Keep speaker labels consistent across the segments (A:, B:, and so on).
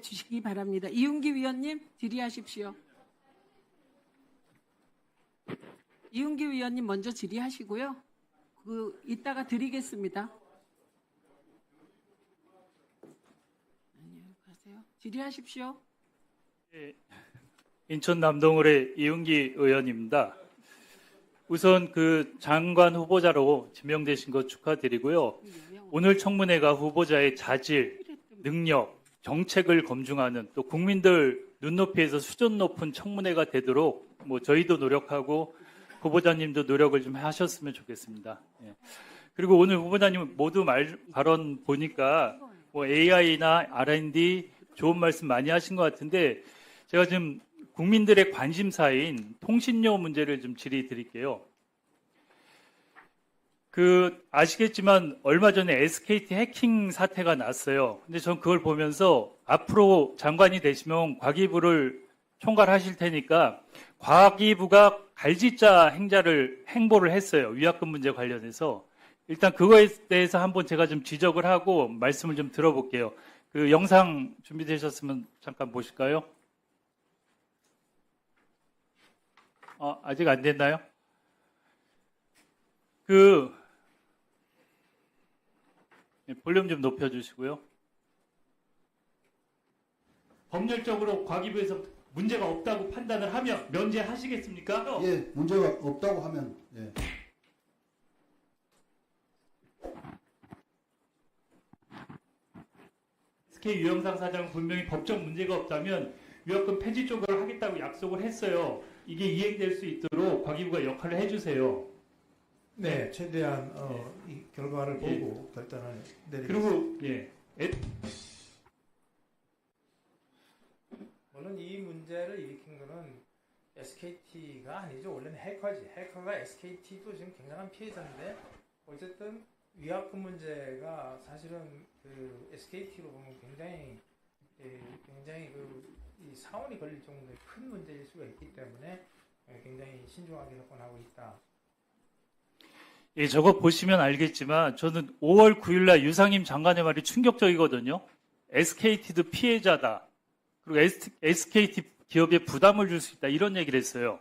A: 주시기 바랍니다. 이윤기 위원님 질의하십시오. 이윤기 위원님 먼저 질의하시고요. 이따가 드리겠습니다. 질의하십시오.
B: 인천 남동을의 이윤기 의원입니다. 우선 그 장관 후보자로 지명되신 것 축하드리고요. 오늘 청문회가 후보자의 자질, 능력, 정책을 검증하는 또 국민들 눈높이에서 수준 높은 청문회가 되도록 저희도 노력하고 후보자님도 노력을 좀 하셨으면 좋겠습니다. 예. 그리고 오늘 후보자님 모두 발언 보니까 AI나 R&D 좋은 말씀 많이 하신 것 같은데 제가 지금 국민들의 관심사인 통신료 문제를 좀 질의 드릴게요. 아시겠지만 얼마 전에 SKT 해킹 사태가 났어요. 근데 전 그걸 보면서 앞으로 장관이 되시면 과기부를 총괄하실 테니까 과기부가 갈짓자 행보를 했어요. 위약금 문제 관련해서. 일단 그거에 대해서 한번 제가 좀 지적을 하고 말씀을 좀 들어볼게요. 그 영상 준비되셨으면 잠깐 보실까요? 아직 안 됐나요? 볼륨 좀 높여주시고요. 법률적으로 과기부에서 문제가 없다고 판단을 하면 면제하시겠습니까?
C: 예, 문제가 없다고 하면 예.
B: SK 유영상 사장은 분명히 법적 문제가 없다면 위약금 폐지 쪽으로 하겠다고 약속을 했어요. 이게 이행될 수 있도록 과기부가 역할을 해주세요.
D: 네, 최대한 이 결과를 보고 결단을 내리겠습니다.
B: 그리고
D: 물론 이 문제를 일으킨 거는 SKT가 아니죠. 원래는 해커지. 해커가 SKT도 지금 굉장한 피해자인데 어쨌든 위약금 문제가 사실은 그 SKT로 보면 굉장히 이 사원이 걸릴 정도의 큰 문제일 수가 있기 때문에 굉장히 신중하게 접근하고 있다.
B: 예, 저거 보시면 알겠지만 저는 5월 9일 날 유상임 장관의 말이 충격적이거든요. SKT도 피해자다. 그리고 SKT 기업에 부담을 줄 수 있다. 이런 얘기를 했어요.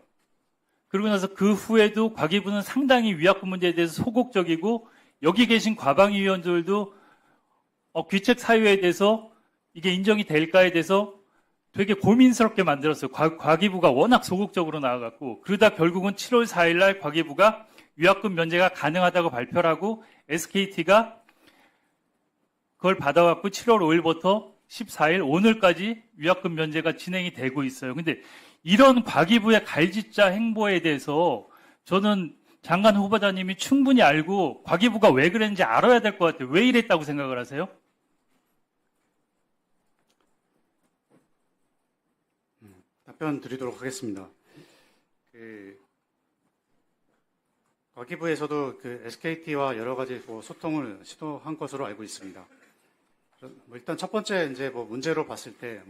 B: 그러고 나서 그 후에도 과기부는 상당히 위약금 문제에 대해서 소극적이고 여기 계신 과방위 위원들도 귀책 사유에 대해서 이게 인정이 될까에 대해서 되게 고민스럽게 만들었어요. 과기부가 워낙 소극적으로 나와갖고 그러다 결국은 7월 4일 날 과기부가 위약금 면제가 가능하다고 발표를 하고 SKT가 그걸 받아갖고 7월 5일부터 14일 오늘까지 위약금 면제가 진행이 되고 있어요. 근데 이런 과기부의 갈짓자 행보에 대해서 저는 장관 후보자님이 충분히 알고 과기부가 왜 그랬는지 알아야 될 것 같아요. 왜 이랬다고 생각을 하세요?
E: 답변 드리도록 하겠습니다. 과기부에서도 SKT와 여러 가지 소통을 시도한 것으로 알고 있습니다. 일단 첫 번째 문제로 봤을 때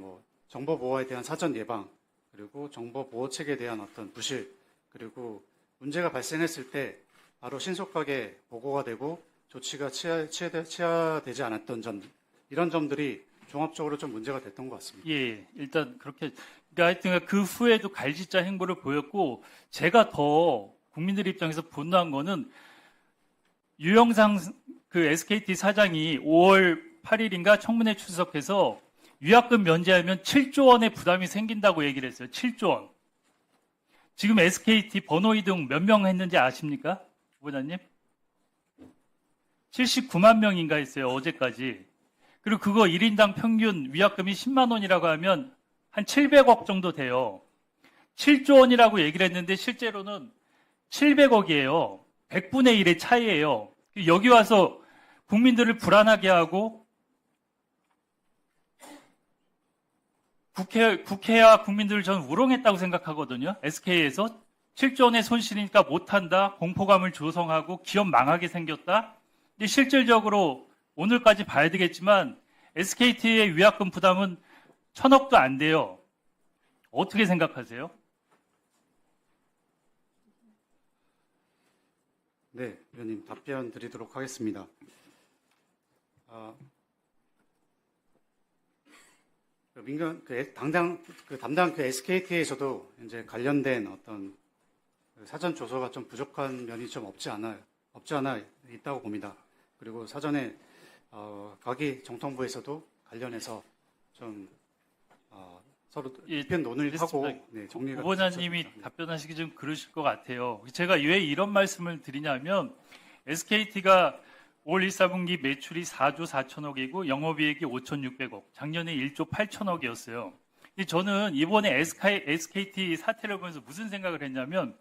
E: 정보 보호에 대한 사전 예방 그리고 정보 보호책에 대한 어떤 부실 그리고 문제가 발생했을 때 바로 신속하게 보고가 되고 조치가 취하되지 않았던 점 이런 점들이 종합적으로 좀 문제가 됐던 것 같습니다.
B: 예, 일단 그렇게 하여튼 그 후에도 갈짓자 행보를 보였고 제가 더 국민들 입장에서 분노한 거는 유영상 SKT 사장이 5월 8일인가 청문회 출석해서 위약금 면제하면 7조 원의 부담이 생긴다고 얘기를 했어요. 7조 원. 지금 SKT 번호 이동 몇 명 했는지 아십니까? 후보자님? 79만 명인가 했어요. 어제까지. 그리고 그거 1인당 평균 위약금이 10만 원이라고 하면 한 700억 정도 돼요. 7조 원이라고 얘기를 했는데 실제로는 700억이에요. 100분의 1의 차이예요. 여기 와서 국민들을 불안하게 하고 국회와 국민들을 저는 우롱했다고 생각하거든요. SK에서 7조 원의 손실이니까 못한다. 공포감을 조성하고 기업 망하게 생겼다. 근데 실질적으로 오늘까지 봐야 되겠지만 SKT의 위약금 부담은 1,000억도 안 돼요. 어떻게 생각하세요?
E: 네, 의원님 답변 드리도록 하겠습니다. 민간 담당 SKT에서도 이제 관련된 어떤 사전 조서가 좀 부족한 면이 좀 없지 않아 있다고 봅니다. 그리고 사전에 과기 정통부에서도 관련해서 좀 서로 입편 논의를 하고 정리가
B: 후보자님이
E: 됐었습니다.
B: 답변하시기 좀 그러실 것 같아요. 제가 왜 이런 말씀을 드리냐면 SKT가 올 1사분기 매출이 4조 4천억이고 영업이익이 5,600억, 작년에 1조 8천억이었어요. 저는 이번에 SKT 사태를 보면서 무슨 생각을 했냐면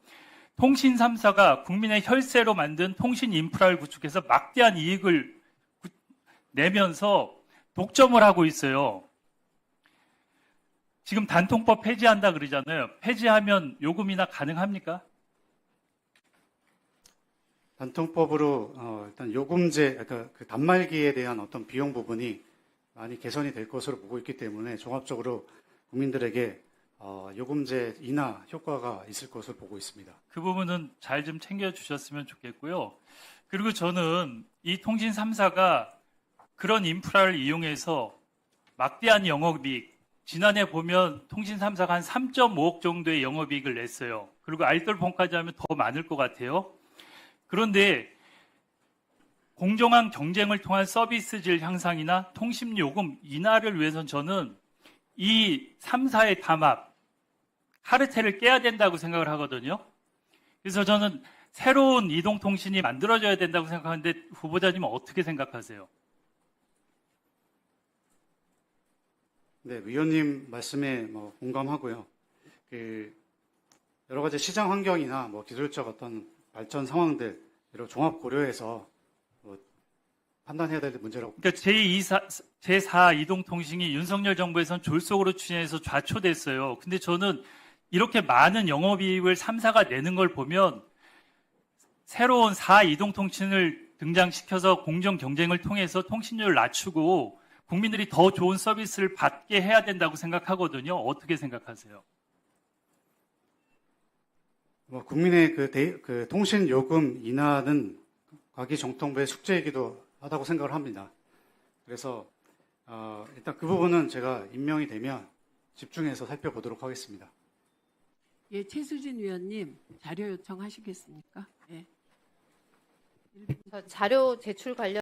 B: 통신 3사가 국민의 혈세로 만든 통신 인프라를 구축해서 막대한 이익을 내면서 독점을 하고 있어요. 지금 단통법 폐지한다 그러잖아요. 폐지하면 요금이나 가능합니까?
E: 단통법으로 일단 요금제, 그러니까 그 단말기에 대한 어떤 비용 부분이 많이 개선이 될 것으로 보고 있기 때문에 종합적으로 국민들에게 요금제 인하 효과가 있을 것으로 보고 있습니다.
B: 그 부분은 잘 좀 챙겨주셨으면 좋겠고요. 그리고 저는 이 통신 3사가 그런 인프라를 이용해서 막대한 영업이익, 지난해 보면 통신 3사가 한 3.5억 정도의 영업이익을 냈어요. 그리고 알뜰폰까지 하면 더 많을 것 같아요. 그런데 공정한 경쟁을 통한 서비스질 향상이나 통신요금 인하를 위해서는 저는 이 3사의 담합, 카르텔을 깨야 된다고 생각을 하거든요. 그래서 저는 새로운 이동통신이 만들어져야 된다고 생각하는데 후보자님은 어떻게 생각하세요?
E: 네, 위원님 말씀에 공감하고요. 여러 가지 시장 환경이나 기술적 어떤 발전 상황들 이런 종합 고려해서 판단해야 될 문제라고.
B: 그러니까 제4 이동통신이 윤석열 정부에서는 졸속으로 추진해서 좌초됐어요. 근데 저는 이렇게 많은 영업이익을 3사가 내는 걸 보면 새로운 4 이동통신을 등장시켜서 공정 경쟁을 통해서 통신료를 낮추고 국민들이 더 좋은 서비스를 받게 해야 된다고 생각하거든요. 어떻게 생각하세요?
E: 국민의 그 통신 요금 인하는 과기 정통부의 숙제이기도 하다고 생각을 합니다. 그래서 일단 그 부분은 제가 임명이 되면 집중해서 살펴보도록 하겠습니다.
A: 예, 최수진 위원님 자료 요청하시겠습니까? 예.
F: 자료 제출 관련